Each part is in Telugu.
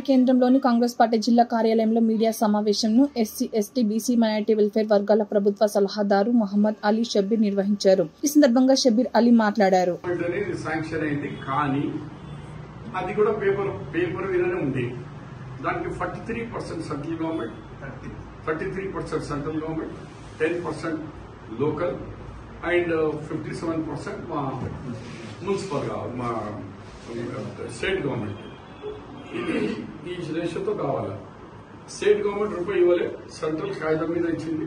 కేంద్రంలోని కాంగ్రెస్ పార్టీ జిల్లా కార్యాలయంలో మీడియా సమావేశంను SC, ST, BC, minority welfare వర్గాల ప్రభుత్వ సలహాదారు మహమ్మద్ అలీ షబ్బీర్ నిర్వహించారు. ఈ సందర్భంగా షబ్బీర్ అలీ మాట్లాడారు. అది కూడా పేపర్ విననే ఉంది. దానికి 43% central government, 33% central government, 10% local and 57% మా మున్సిపల్ మా స్టేట్ గవర్నమెంట్. ఇది ఈ రేషన్తో కావాలా. స్టేట్ గవర్నమెంట్ రూపాయి ఇవ్వలే, సెంట్రల్ కాగితం మీద ఇచ్చింది.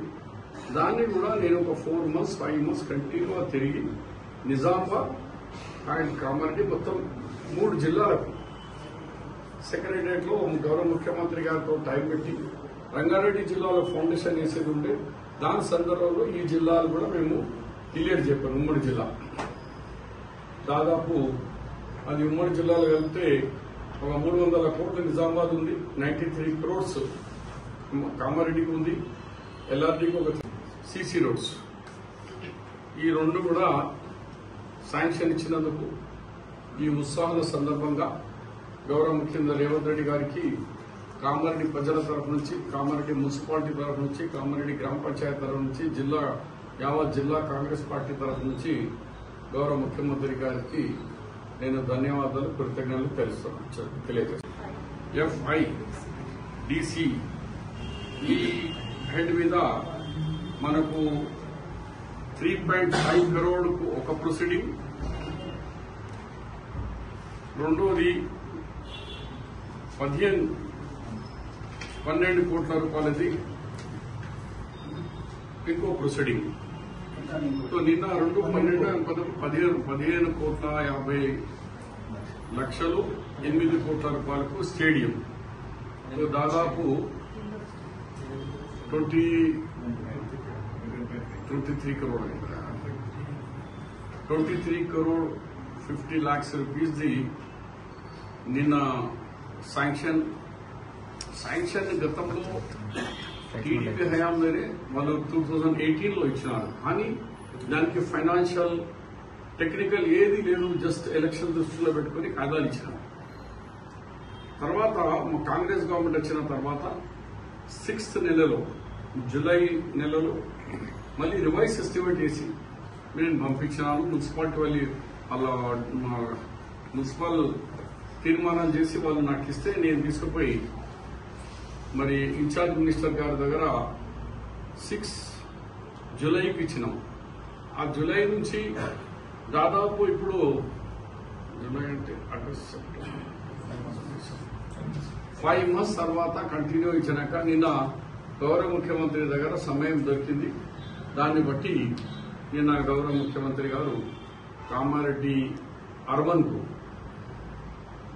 దాన్ని కూడా నేను ఒక 4 months 5 months కంటిన్యూగా తిరిగి నిజామాబాద్ అండ్ కామారెడ్డి మొత్తం 3 జిల్లాలకు సెక్రటరియట్ లో గౌరవ ముఖ్యమంత్రి గారితో టైం పెట్టి రంగారెడ్డి జిల్లాలో ఫౌండేషన్ వేసేది ఉంటే దాని సందర్భంలో ఈ జిల్లాలు కూడా మేము క్లియర్ చెప్పాము. ఉమ్మడి జిల్లా దాదాపు అది ఉమ్మడి జిల్లాలో కలిపితే ఒక 300 కోట్లు నిజామాబాద్ ఉంది, 93 crores కామారెడ్డికి ఉంది, ఎల్ఆర్డీకి ఒక సిసి రోడ్స్. ఈ 2 కూడా శాంక్షన్ ఇచ్చినందుకు ఈ ఉత్సాహాల సందర్భంగా గౌరవ ముఖ్యమంత్రి రేవంత్ రెడ్డి గారికి కామారెడ్డి ప్రజల తరఫు నుంచి, కామారెడ్డి మున్సిపాలిటీ తరఫు నుంచి, కామారెడ్డి గ్రామ పంచాయతీ తరఫు నుంచి, యావత్ జిల్లా కాంగ్రెస్ పార్టీ తరఫు నుంచి గౌరవ ముఖ్యమంత్రి గారికి నేను ధన్యవాదాలు, కృతజ్ఞతలు తెలియజేస్తాను. FIDC ఈ హెడ్ మీద మనకు 3.5 crore ఒక ప్రొసీడింగ్, రెండోది 12 కోట్ల రూపాయలది ఇంకో ప్రొసీడింగ్. నిన్న 15 కోట్ల 50 లక్షలు 8 కోట్ల రూపాయలకు స్టేడియం. దాదాపు 23 crore 50 lakhs rupees ది నిన్న శాంక్షన్ గతంలో టీడీపీ హయాంలోనే వాళ్ళు 2018లో ఇచ్చినారు. కానీ దానికి ఫైనాన్షియల్ టెక్నికల్ ఏది లేదు, జస్ట్ ఎలక్షన్ దృష్టిలో పెట్టుకుని కాయిదాలు ఇచ్చినారు. తర్వాత కాంగ్రెస్ గవర్నమెంట్ వచ్చిన తర్వాత 6th నెలలో జూలై నెలలో మళ్ళీ రివైజ్ ఎస్టిమేట్ వేసి నేను పంపించినాను. మున్సిపాలిటీ వాళ్ళ మున్సిపల్ తీర్మానాలు చేసి వాళ్ళు నాకు ఇస్తే నేను తీసుకుపోయి మరి ఇన్ఛార్జ్ మినిస్టర్ గారి దగ్గర 6 జూలైకి ఇచ్చినాం. ఆ జూలై నుంచి దాదాపు ఇప్పుడు జూలై అంటే ఆగస్ట్, సెప్టెంబర్ 5 months తర్వాత కంటిన్యూ ఇచ్చినాక నిన్న గౌరవ ముఖ్యమంత్రి దగ్గర సమయం దొరికింది. దాన్ని బట్టి నిన్న గౌరవ ముఖ్యమంత్రి గారు కామారెడ్డి అర్బన్ కు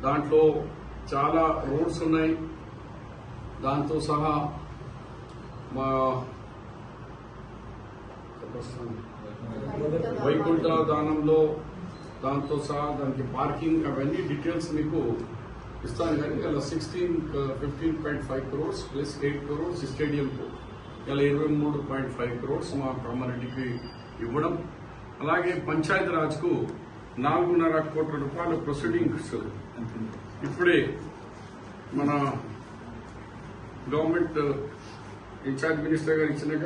దాంట్లో చాలా రోడ్స్ ఉన్నాయి, దాంతో సహా మా వైకుంఠ దానంలో దాంతో సహా దానికి పార్కింగ్ అవన్నీ డీటెయిల్స్ మీకు ఇస్తాను. కానీ ఇలా 15.5 crores ప్లస్ 8 crores స్టేడియంకు ఇలా 23.5 crores మా కామారెడ్డికి ఇవ్వడం. అలాగే పంచాయతీ రాజ్ కు 4.5 కోట్ల రూపాయల ప్రొసీడింగ్స్ ఇప్పుడే మన గవర్నమెంట్ ఇన్ఛార్జ్ మినిస్టర్ గారు ఇచ్చినాక